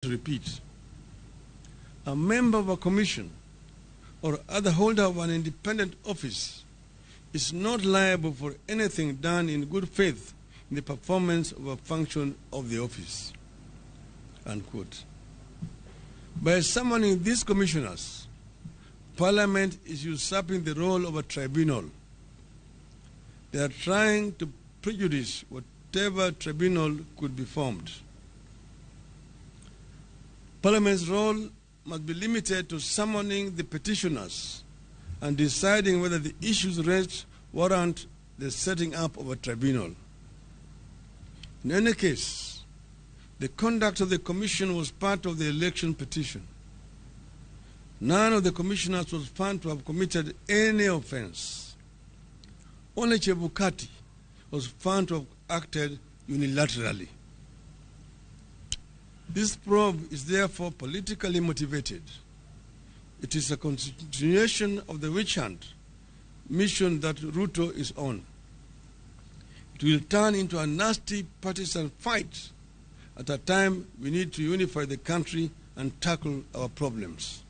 to repeat. A member of a commission or other holder of an independent office is not liable for anything done in good faith in the performance of a function of the office. Unquote. By summoning these commissioners, Parliament is usurping the role of a tribunal. They are trying to prejudice whatever tribunal could be formed. Parliament's role must be limited to summoning the petitioners and deciding whether the issues raised warrant the setting up of a tribunal. In any case, the conduct of the commission was part of the election petition. None of the commissioners was found to have committed any offense. Only Chebukati was found to have acted unilaterally. This probe is therefore politically motivated. It is a continuation of the witch hunt mission that Ruto is on. It will turn into a nasty partisan fight at a time we need to unify the country and tackle our problems.